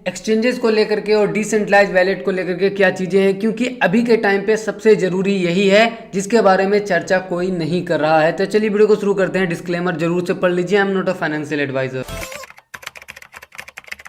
Exchanges को लेकर के और डिसेंट्रलाइज वैलेट को लेकर के क्या चीज़ें हैं, क्योंकि अभी के टाइम पे सबसे ज़रूरी यही है जिसके बारे में चर्चा कोई नहीं कर रहा है। तो चलिए वीडियो को शुरू करते हैं। डिस्क्लेमर जरूर से पढ़ लीजिए, I am not a financial advisor.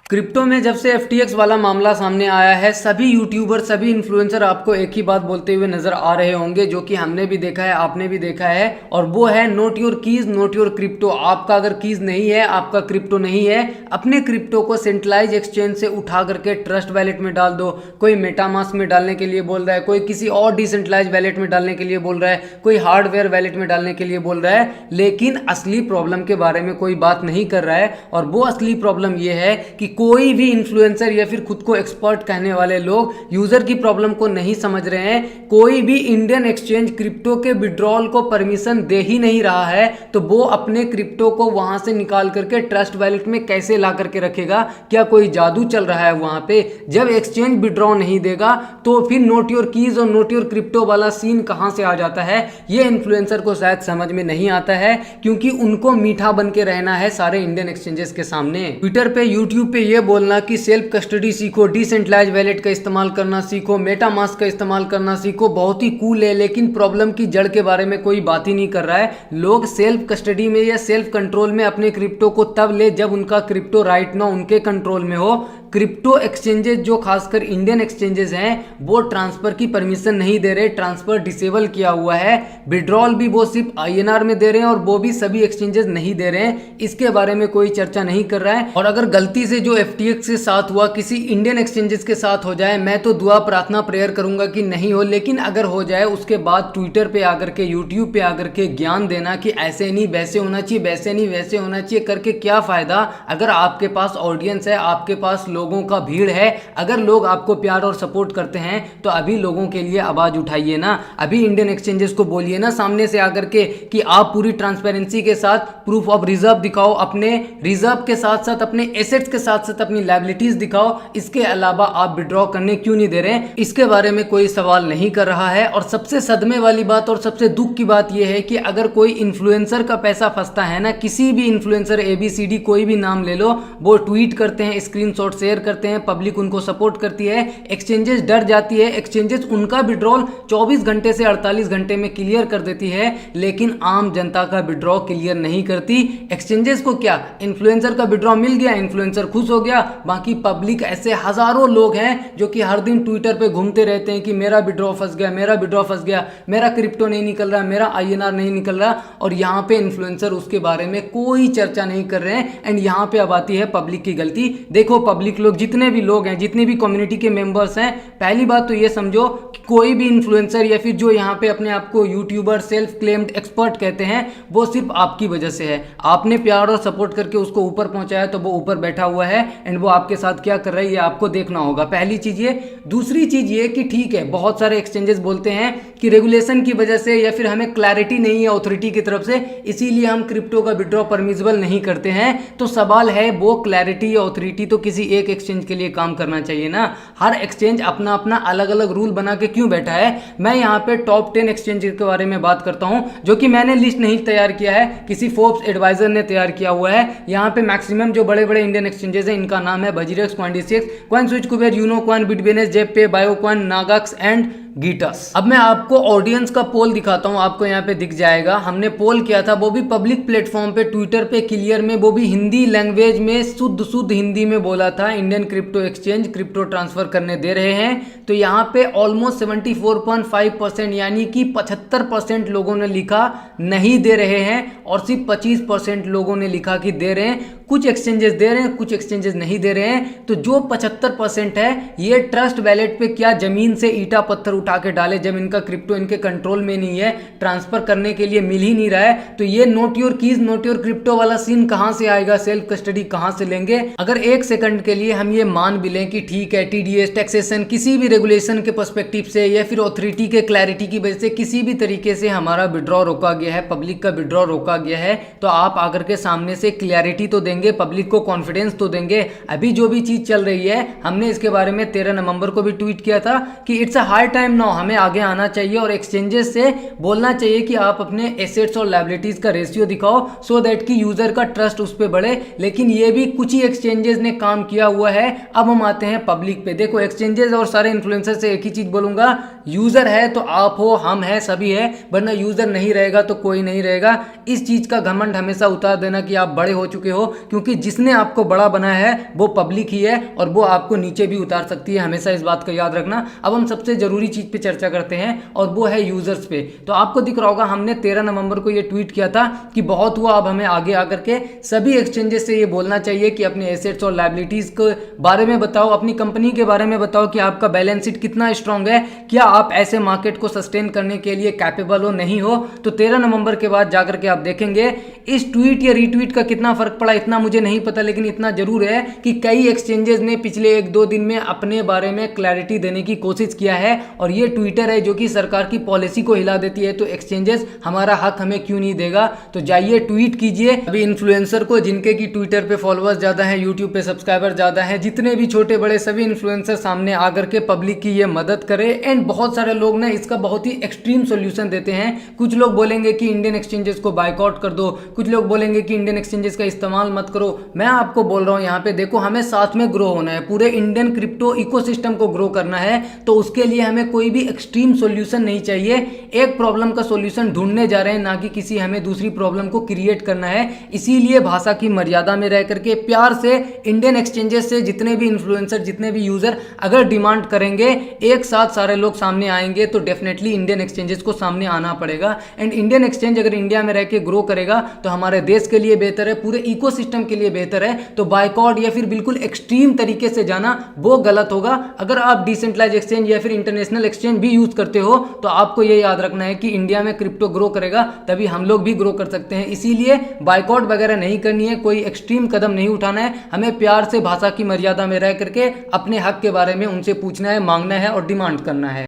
Crypto में जब से FTX वाला मामला सामने आया है, सभी यूट्यूबर सभी इन्फ्लुएंसर आपको एक ही बात बोलते हुए नजर आ रहे होंगे, जो कि हमने भी देखा है, आपने भी देखा है, और वो है not your keys not your crypto. आपका अगर कीज नहीं है, आपका क्रिप्टो नहीं है, अपने क्रिप्टो को सेंट्रलाइज एक्सचेंज से उठा करके ट्रस्ट वैलेट में डाल दो। कोई मेटामास्क में डालने के लिए बोल रहा है, कोई किसी और डिसेंट्रलाइज वैलेट में डालने के लिए बोल रहा है, कोई हार्डवेयर वैलेट में डालने के लिए बोल रहा है, लेकिन असली प्रॉब्लम के बारे में कोई बात नहीं कर रहा है। और वो असली प्रॉब्लम ये है कि कोई भी इन्फ्लुएंसर या फिर खुद को एक्सपर्ट कहने वाले लोग यूजर की प्रॉब्लम को नहीं समझ रहे हैं। कोई भी इंडियन एक्सचेंज क्रिप्टो के विड्रॉल को परमिशन दे ही नहीं रहा है, तो वो अपने क्रिप्टो को वहां से निकाल करके ट्रस्ट वैलेट में कैसे ला करके रखेगा? क्या कोई जादू चल रहा है वहां पे? जब एक्सचेंज विड्रॉ नहीं देगा तो फिर नोट योर कीज और नोट योर क्रिप्टो वाला सीन कहां से आ जाता है? ये इन्फ्लुएंसर को शायद समझ में नहीं आता है, क्योंकि उनको मीठा बन के रहना है सारे इंडियन एक्सचेंजेस के सामने। ट्विटर पे, यूट्यूब पे ये बोलना कि सेल्फ कस्टडी सीखो, डिसेंट्रलाइज वैलेट का इस्तेमाल करना सीखो, मेटामास्क का इस्तेमाल करना सीखो, बहुत ही कूल है, लेकिन प्रॉब्लम की जड़ के बारे में कोई बात ही नहीं कर रहा है। लोग सेल्फ कस्टडी में या सेल्फ कंट्रोल में अपने क्रिप्टो को तब ले जब उनका क्रिप्टो राइट नाउ उनके कंट्रोल में हो। क्रिप्टो एक्सचेंजेस जो खासकर इंडियन एक्सचेंजेस हैं, वो ट्रांसफर की परमिशन नहीं दे रहे, ट्रांसफर डिसेबल किया हुआ है। विड्रॉल भी वो सिर्फ INR में दे रहे हैं, और वो भी सभी एक्सचेंजेस नहीं दे रहे हैं। इसके बारे में कोई चर्चा नहीं कर रहा है। और अगर गलती से जो FTX के साथ हुआ किसी इंडियन एक्सचेंजेस के साथ हो जाए, मैं तो दुआ प्रार्थना प्रेयर करूंगा कि नहीं हो, लेकिन अगर हो जाए उसके बाद ट्विटर पे आकर के, यूट्यूब पे आकर के ज्ञान देना कि ऐसे नहीं वैसे होना चाहिए, वैसे नहीं वैसे होना चाहिए करके क्या फायदा? अगर आपके पास ऑडियंस है, आपके पास लोगों का भीड़ है, अगर लोग आपको प्यार और सपोर्ट करते हैं, तो अभी लोगों के लिए आवाज उठाइए ना। अभी इंडियन एक्सचेंजेस को बोलिए ना सामने से आकर के कि आप पूरी ट्रांसपेरेंसी के साथ प्रूफ ऑफ रिजर्व दिखाओ, अपने रिजर्व के साथ साथ अपने एसेट्स के साथ साथ अपनी लायबिलिटीज दिखाओ। इसके अलावा आप विड्रॉ करने क्यों नहीं दे रहे हैं? इसके बारे में कोई सवाल नहीं कर रहा है। और सबसे सदमे वाली बात और सबसे दुख की बात यह है कि अगर कोई इन्फ्लुएंसर का पैसा फंसता है ना, किसी भी इन्फ्लुएंसर ABCD कोई भी नाम ले लो, वो ट्वीट करते हैं, स्क्रीनशॉट शेयर करते हैं, पब्लिक उनको सपोर्ट करती है, एक्सचेंजेस डर जाती है, एक्सचेंजेस उनका विड्रॉल 24 घंटे से 48 घंटे में क्लियर कर देती है, लेकिन आम जनता का विड्रॉ क्लियर नहीं करती। एक्सचेंजेस को क्या, इन्फ्लुएंसर का विड्रॉ मिल गया, इन्फ्लुएंसर खुश हो गया, बाकी पब्लिक ऐसे हजारों लोग हैं जो कि हर दिन ट्विटर पे घूमते रहते हैं कि मेरा विड्रॉ फंस गया, मेरा विड्रॉ फंस गया, मेरा क्रिप्टो नहीं निकल रहा, मेरा INR नहीं निकल रहा, और यहाँ पे इन्फ्लुएंसर उसके बारे में कोई चर्चा नहीं कर रहे हैं। एंड यहाँ पे अब आती है पब्लिक की गलती। देखो पब्लिक लोग, जितने भी लोग हैं, जितनी भी कम्युनिटी के मेंबर्स हैं, पहली बात तो ये समझो कि कोई भी इन्फ्लुएंसर या फिर जो यहाँ पे अपने आप को यूट्यूबर सेल्फ क्लेम्ड एक्सपर्ट कहते हैं, वो सिर्फ आपकी वजह से है। आपने प्यार और सपोर्ट करके उसको ऊपर पहुंचाया, तो वो ऊपर बैठा हुआ है, एंड वो आपके साथ क्या कर रहा है ये आपको देखना होगा। पहली चीज ये। दूसरी चीज ये कि ठीक है, बहुत सारे एक्सचेंजेस बोलते हैं कि रेगुलेशन की वजह से या फिर हमें क्लैरिटी नहीं है अथॉरिटी की तरफ से, इसीलिए हम क्रिप्टो का विड्रॉ परमिसिबल नहीं करते हैं। तो सवाल है, वो क्लैरिटी या अथॉरिटी तो किसी एक एक्सचेंज के लिए काम करना चाहिए ना। हर एक्सचेंज अपना अपना अलग अलग रूल बना के क्यों बैठा है? मैं यहाँ पे टॉप 10 एक्सचेंज के बारे में बात करता हूँ, जो कि मैंने लिस्ट नहीं तैयार किया है, किसी फोर्ब्स एडवाइजर ने तैयार किया हुआ है। यहाँ पे मैक्सिमम जो बड़े बड़े इंडियन एक्सचेंजेस हैं, इनका नाम है WazirX, CoinDCX, CoinSwitch, Kuber, Unocoin, Bitbns, Zebpay, BuyUcoin, नागाक्स एंड गीटस। अब मैं आपको ऑडियंस का पोल दिखाता हूं, आपको यहाँ पे दिख जाएगा। हमने पोल किया था, वो भी पब्लिक प्लेटफॉर्म पे, ट्विटर पे क्लियर में, वो भी हिंदी लैंग्वेज में, शुद्ध हिंदी में बोला था, Indian crypto exchange crypto transfer करने दे रहे हैं। तो यहाँ पे ऑलमोस्ट 74.5% यानी कि 75% लोगों ने लिखा नहीं दे रहे हैं, और सिर्फ 25% लोगों ने लिखा कि दे रहे हैं। कुछ एक्सचेंजेस दे रहे हैं, कुछ एक्सचेंजेस नहीं दे रहे हैं। तो जो 75% है, ये ट्रस्ट वैलेट पे क्या जमीन से ईटा पत्थर उठा के डाले, जब इनका क्रिप्टो इनके कंट्रोल में नहीं है, ट्रांसफर करने के लिए मिल ही नहीं रहा है, तो ये not your keys not your crypto वाला सीन कहां से आएगा? सेल्फ कस्टडी कहां से लेंगे? अगर एक सेकंड के लिए हम ये मान भी लें कि ठीक है, TDS टैक्सेशन किसी भी रेगुलेशन के पर्सपेक्टिव से या फिर अथॉरिटी के क्लैरिटी की वजह से किसी भी तरीके से हमारा विड्रॉ रोका गया है, पब्लिक का विड्रॉ रोका गया है, तो आप आकर के सामने से क्लैरिटी तो देंगे, पब्लिक को कॉन्फिडेंस तो देंगे। अभी जो भी चीज चल रही है, हमने इसके बारे में 13 नवंबर को भी ट्वीट किया था कि it's a high time time now हमें आगे आना चाहिए और एक्सचेंजेस से बोलना चाहिए कि आप अपने एसेट्स और लायबिलिटीज का रेशियो दिखाओ, सो दैट कि यूजर का ट्रस्ट उस पर बढ़े। लेकिन ये भी कुछ ही एक्सचेंजेस ने काम किया हुआ है। अब हम आते हैं पब्लिक पे। देखो एक्सचेंजेस और सारे इन्फ्लुएंसर से एक ही चीज बोलूंगा, यूजर है तो आप हो, हम है, सभी है, वरना यूजर नहीं रहेगा तो कोई नहीं रहेगा। इस चीज का घमंड हमेशा उतार देना कि आप बड़े हो चुके हो, क्योंकि जिसने आपको बड़ा बनाया है वो पब्लिक ही है और वो आपको नीचे भी उतार सकती है। हमेशा इस बात का याद रखना। अब हम सबसे जरूरी चीज पे चर्चा करते हैं और वो है यूजर्स पे। तो आपको दिख रहा होगा हमने 13 नवंबर को ये ट्वीट किया था कि बहुत हुआ, अब हमें आगे आकर के सभी एक्सचेंजेस से ये बोलना चाहिए कि अपने एसेट्स और लायबिलिटीज के बारे में बताओ, अपनी कंपनी के बारे में बताओ कि आपका बैलेंस शीट कितना स्ट्रांग है, क्या आप ऐसे मार्केट को सस्टेन करने के लिए कैपेबल हो, नहीं हो। तो 13 नवंबर के बाद जाकर के आप देखेंगे इस ट्वीट या रीट्वीट का कितना फर्क पड़ा इतना मुझे नहीं पता, लेकिन इतना जरूर है कि कई एक्सचेंजेस ने पिछले 1-2 दिन में अपने बारे में क्लैरिटी देने की कोशिश किया है। और ये ट्विटर है जो कि सरकार की पॉलिसी को हिला देती है, तो एक्सचेंजेस हमारा हक हमें क्यों नहीं देगा। तो जाइए ट्वीट कीजिए अभी इन्फ्लुएंसर को, जिनके की ट्विटर पे फॉलोअर्स ज्यादा है, यूट्यूब पे सब्सक्राइबर ज्यादा है, जितने भी छोटे बड़े सभी इन्फ्लुएंसर सामने आकर के पब्लिक की ये मदद करे। एंड बहुत सारे लोग ना इसका बहुत ही एक्सट्रीम सोल्यूशन देते हैं। कुछ लोग बोलेंगे कि इंडियन एक्सचेंजेस को बाइकआउट कर दो, कुछ लोग बोलेंगे कि इंडियन एक्सचेंजेस का इस्तेमाल मत करो। मैं आपको बोल रहा हूं यहाँ पे देखो, हमें साथ में ग्रो होना है, पूरे इंडियन क्रिप्टो इकोसिस्टम को ग्रो करना है। तो उसके लिए हमें कोई भी एक्सट्रीम सोल्यूशन नहीं चाहिए। एक प्रॉब्लम का सोल्यूशन ढूंढने जा रहे हैं, ना कि किसी हमें दूसरी प्रॉब्लम को क्रिएट करना है। इसीलिए भाषा की मर्यादा में रह करके प्यार से इंडियन एक्सचेंजेस से जितने भी इन्फ्लुएंसर, जितने भी यूजर अगर डिमांड करेंगे, एक साथ सारे लोग सामने आएंगे, तो डेफिनेटली इंडियन एक्सचेंजेस को सामने आना पड़ेगा। एंड इंडियन एक्सचेंज अगर इंडिया में रह के ग्रो करेगा तो हमारे देश के लिए बेहतर है, पूरे इकोसिस्टम के लिए बेहतर है। तो बाइकआउट या फिर बिल्कुल एक्सट्रीम तरीके से जाना वो गलत होगा। अगर आप डिसेंट्रलाइज एक्सचेंज या फिर इंटरनेशनल एक्सचेंज भी यूज करते हो तो आपको ये याद रखना है कि इंडिया में क्रिप्टो ग्रो करेगा तभी हम लोग भी ग्रो कर सकते हैं। इसीलिए बाइकआउट वगैरह नहीं करनी है, कोई एक्सट्रीम कदम नहीं उठाना है। हमें प्यार से भाषा की मर्यादा में रह करके अपने हक के बारे में उनसे पूछना है, मांगना है और डिमांड करना है।